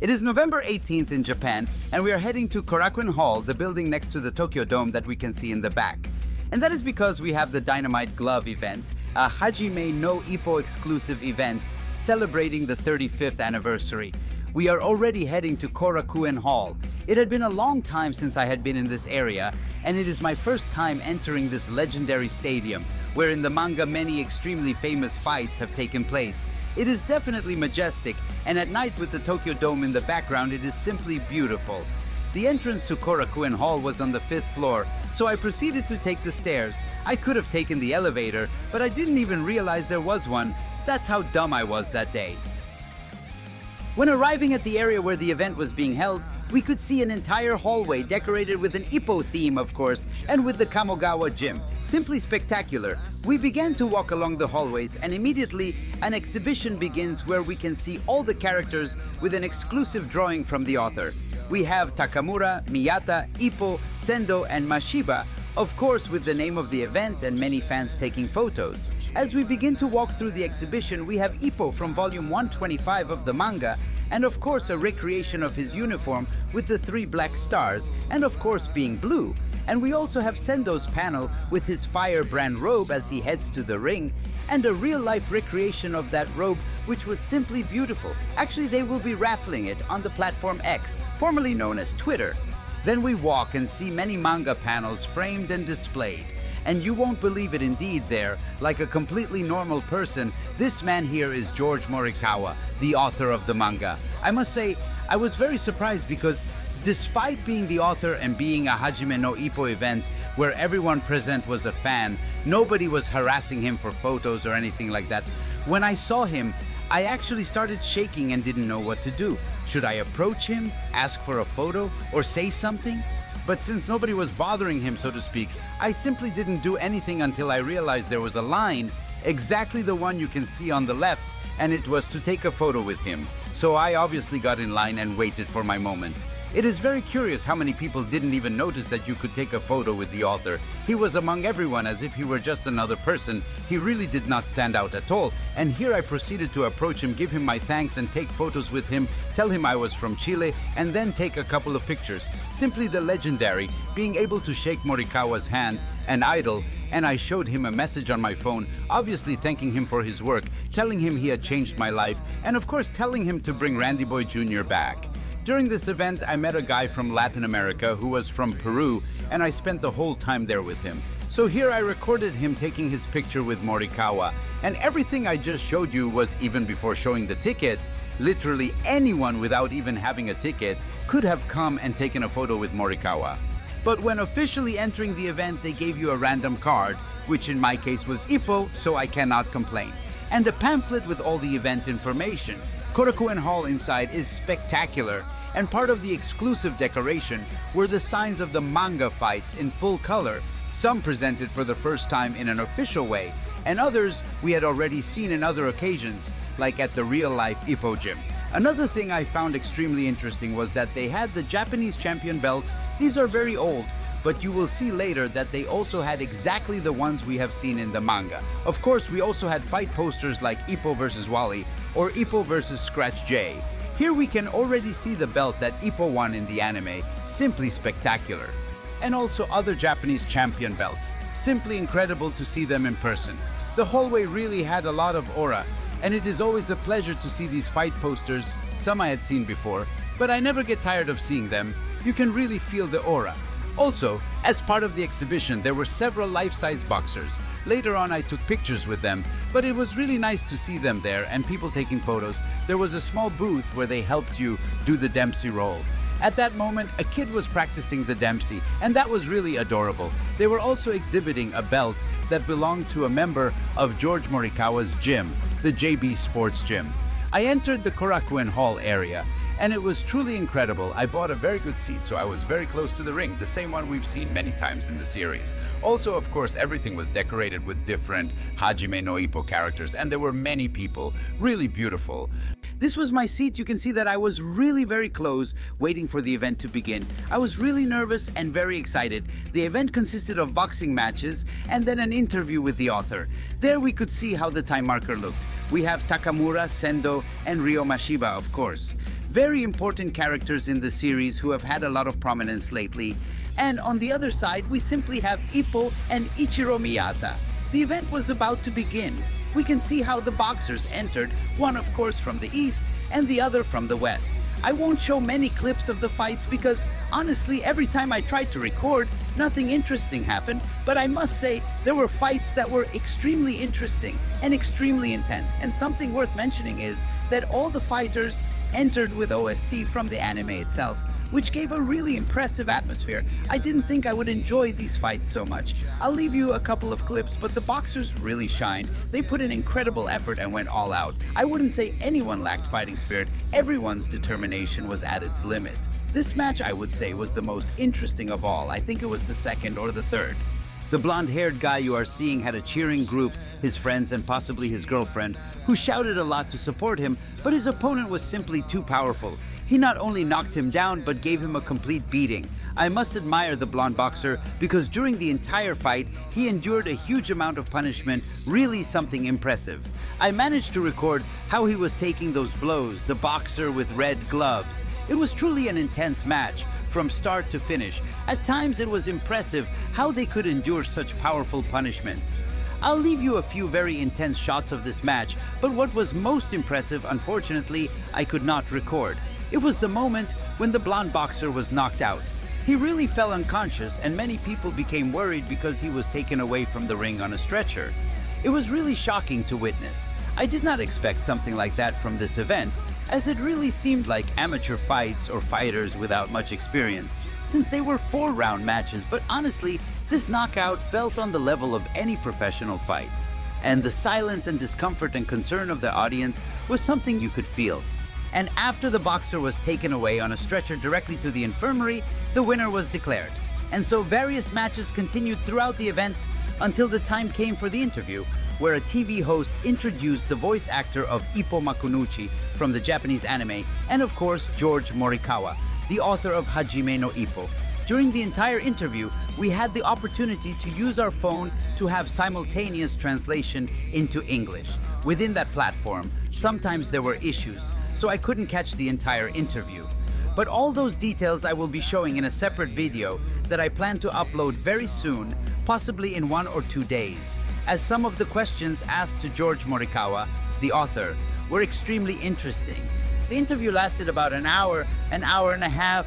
It is November 18th in Japan, and we are heading to Korakuen Hall, the building next to the Tokyo Dome that we can see in the back. And that is because we have the Dynamite Glove event, a Hajime no Ippo exclusive event celebrating the 35th anniversary. We are already heading to Korakuen Hall. It had been a long time since I had been in this area, and it is my first time entering this legendary stadium, where in the manga many extremely famous fights have taken place. It is definitely majestic, and at night with the Tokyo Dome in the background, it is simply beautiful. The entrance to Korakuen Hall was on the 5th floor, so I proceeded to take the stairs. I could have taken the elevator, but I didn't even realize there was one. That's how dumb I was that day. When arriving at the area where the event was being held, we could see an entire hallway decorated with an Ippo theme, of course, and with the Kamogawa gym. Simply spectacular. We began to walk along the hallways, and immediately an exhibition begins where we can see all the characters with an exclusive drawing from the author. We have Takamura, Miyata, Ippo, Sendo, and Mashiba, of course with the name of the event and many fans taking photos. As we begin to walk through the exhibition, we have Ippo from volume 125 of the manga, and of course a recreation of his uniform with the 3 black stars, and of course being blue. And we also have Sendo's panel with his firebrand robe as he heads to the ring, and a real-life recreation of that robe which was simply beautiful. Actually, they will be raffling it on the platform X, formerly known as Twitter. Then we walk and see many manga panels framed and displayed. And you won't believe it indeed there, like a completely normal person, this man here is George Morikawa, the author of the manga. I must say, I was very surprised because despite being the author and being a Hajime no Ippo event where everyone present was a fan, nobody was harassing him for photos or anything like that. When I saw him, I actually started shaking and didn't know what to do. Should I approach him, ask for a photo, or say something? But since nobody was bothering him, so to speak, I simply didn't do anything until I realized there was a line, exactly the one you can see on the left, and it was to take a photo with him. So I obviously got in line and waited for my moment. It is very curious how many people didn't even notice that you could take a photo with the author. He was among everyone as if he were just another person. He really did not stand out at all. And here I proceeded to approach him, give him my thanks and take photos with him, tell him I was from Chile, and then take a couple of pictures. Simply the legendary, being able to shake Morikawa's hand, an idol, and I showed him a message on my phone, obviously thanking him for his work, telling him he had changed my life, and of course telling him to bring Randy Boy Jr. back. During this event, I met a guy from Latin America who was from Peru, and I spent the whole time there with him. So here I recorded him taking his picture with Morikawa, and everything I just showed you was even before showing the ticket. Literally anyone without even having a ticket could have come and taken a photo with Morikawa. But when officially entering the event, they gave you a random card, which in my case was Ippo, so I cannot complain, and a pamphlet with all the event information. Korakuen Hall inside is spectacular, and part of the exclusive decoration were the signs of the manga fights in full color, some presented for the first time in an official way, and others we had already seen in other occasions, like at the real-life Ippo gym. Another thing I found extremely interesting was that they had the Japanese champion belts. These are very old, but you will see later that they also had exactly the ones we have seen in the manga. Of course, we also had fight posters like Ippo vs. Wally or Ippo vs. Scratch J. Here we can already see the belt that Ippo won in the anime, simply spectacular. And also other Japanese champion belts, simply incredible to see them in person. The hallway really had a lot of aura, and it is always a pleasure to see these fight posters, some I had seen before, but I never get tired of seeing them. You can really feel the aura. Also, as part of the exhibition, there were several life-size boxers. Later on, I took pictures with them, but it was really nice to see them there and people taking photos. There was a small booth where they helped you do the Dempsey roll. At that moment, a kid was practicing the Dempsey, and that was really adorable. They were also exhibiting a belt that belonged to a member of George Morikawa's gym, the JB Sports Gym. I entered the Korakuen Hall area, and it was truly incredible. I bought a very good seat, so I was very close to the ring, the same one we've seen many times in the series. Also, of course, everything was decorated with different Hajime no Ippo characters, and there were many people, really beautiful. This was my seat. You can see that I was really very close, waiting for the event to begin. I was really nervous and very excited. The event consisted of boxing matches and then an interview with the author. There we could see how the time marker looked. We have Takamura, Sendo, and Ryo Mashiba, of course. very important characters in the series who have had a lot of prominence lately. And on the other side, we simply have Ippo and Ichiro Miyata. The event was about to begin. We can see how the boxers entered, one of course from the east and the other from the west. I won't show many clips of the fights because honestly every time I tried to record, nothing interesting happened, but I must say there were fights that were extremely interesting and extremely intense. And something worth mentioning is that all the fighters entered with OST from the anime itself, which gave a really impressive atmosphere. I didn't think I would enjoy these fights so much. I'll leave you a couple of clips, but the boxers really shined. They put in incredible effort and went all out. I wouldn't say anyone lacked fighting spirit. Everyone's determination was at its limit. This match, I would say, was the most interesting of all. I think it was the second or the third. The blonde-haired guy you are seeing had a cheering group, his friends and possibly his girlfriend, who shouted a lot to support him, but his opponent was simply too powerful. He not only knocked him down, but gave him a complete beating. I must admire the blonde boxer because during the entire fight, he endured a huge amount of punishment, really something impressive. I managed to record how he was taking those blows, the boxer with red gloves. It was truly an intense match, from start to finish. At times it was impressive how they could endure such powerful punishment. I'll leave you a few very intense shots of this match, but what was most impressive, unfortunately, I could not record. It was the moment when the blonde boxer was knocked out. He really fell unconscious and many people became worried because he was taken away from the ring on a stretcher. It was really shocking to witness. I did not expect something like that from this event, as it really seemed like amateur fights or fighters without much experience, since they were 4-round matches, but honestly, this knockout felt on the level of any professional fight. And the silence and discomfort and concern of the audience was something you could feel. And after the boxer was taken away on a stretcher directly to the infirmary, the winner was declared. And so various matches continued throughout the event until the time came for the interview, where a TV host introduced the voice actor of Ippo Makunuchi from the Japanese anime, and of course George Morikawa, the author of Hajime no Ippo. During the entire interview, we had the opportunity to use our phone to have simultaneous translation into English. Within that platform, sometimes there were issues, so I couldn't catch the entire interview. But all those details I will be showing in a separate video that I plan to upload very soon, possibly in 1 or 2 days, as some of the questions asked to George Morikawa, the author, were extremely interesting. The interview lasted about an hour and a half.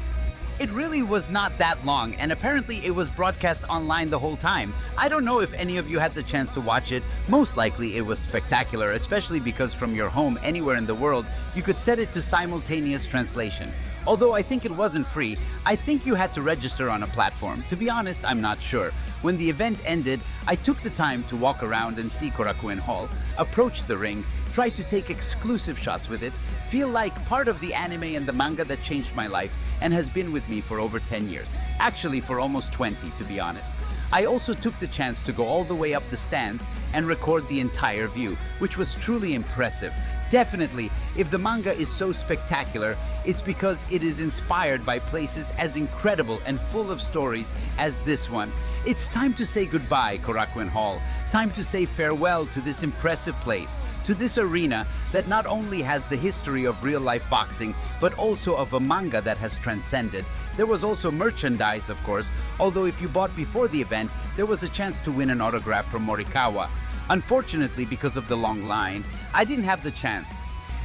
It really was not that long, and apparently it was broadcast online the whole time. I don't know if any of you had the chance to watch it. Most likely it was spectacular, especially because from your home anywhere in the world, you could set it to simultaneous translation. Although I think it wasn't free, I think you had to register on a platform. To be honest, I'm not sure. When the event ended, I took the time to walk around and see Korakuen Hall, approach the ring, try to take exclusive shots with it, feel like part of the anime and the manga that changed my life and has been with me for over 10 years. Actually, for almost 20, to be honest. I also took the chance to go all the way up the stands and record the entire view, which was truly impressive. Definitely, if the manga is so spectacular, it's because it is inspired by places as incredible and full of stories as this one. It's time to say goodbye, Korakuen Hall. Time to say farewell to this impressive place, to this arena that not only has the history of real-life boxing, but also of a manga that has transcended. There was also merchandise, of course, although if you bought before the event, there was a chance to win an autograph from Morikawa. Unfortunately, because of the long line, I didn't have the chance.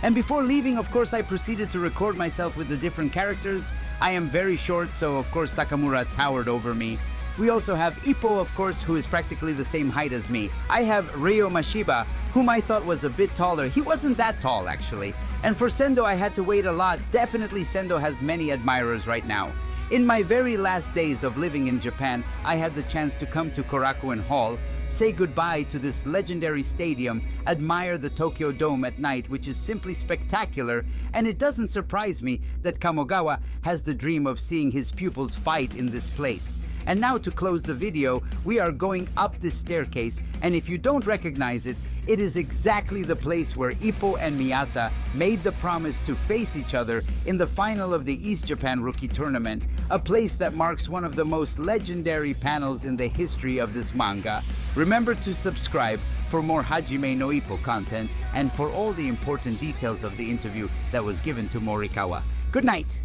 And before leaving, of course, I proceeded to record myself with the different characters. I am very short, so of course Takamura towered over me. We also have Ippo, of course, who is practically the same height as me. I have Ryo Mashiba, whom I thought was a bit taller. He wasn't that tall, actually. And for Sendo, I had to wait a lot. Definitely Sendo has many admirers right now. In my very last days of living in Japan, I had the chance to come to Korakuen Hall, say goodbye to this legendary stadium, admire the Tokyo Dome at night, which is simply spectacular, and it doesn't surprise me that Kamogawa has the dream of seeing his pupils fight in this place. And now to close the video, we are going up this staircase, and if you don't recognize it, it is exactly the place where Ippo and Miyata made the promise to face each other in the final of the East Japan Rookie Tournament, a place that marks one of the most legendary panels in the history of this manga. Remember to subscribe for more Hajime no Ippo content and for all the important details of the interview that was given to Morikawa. Good night!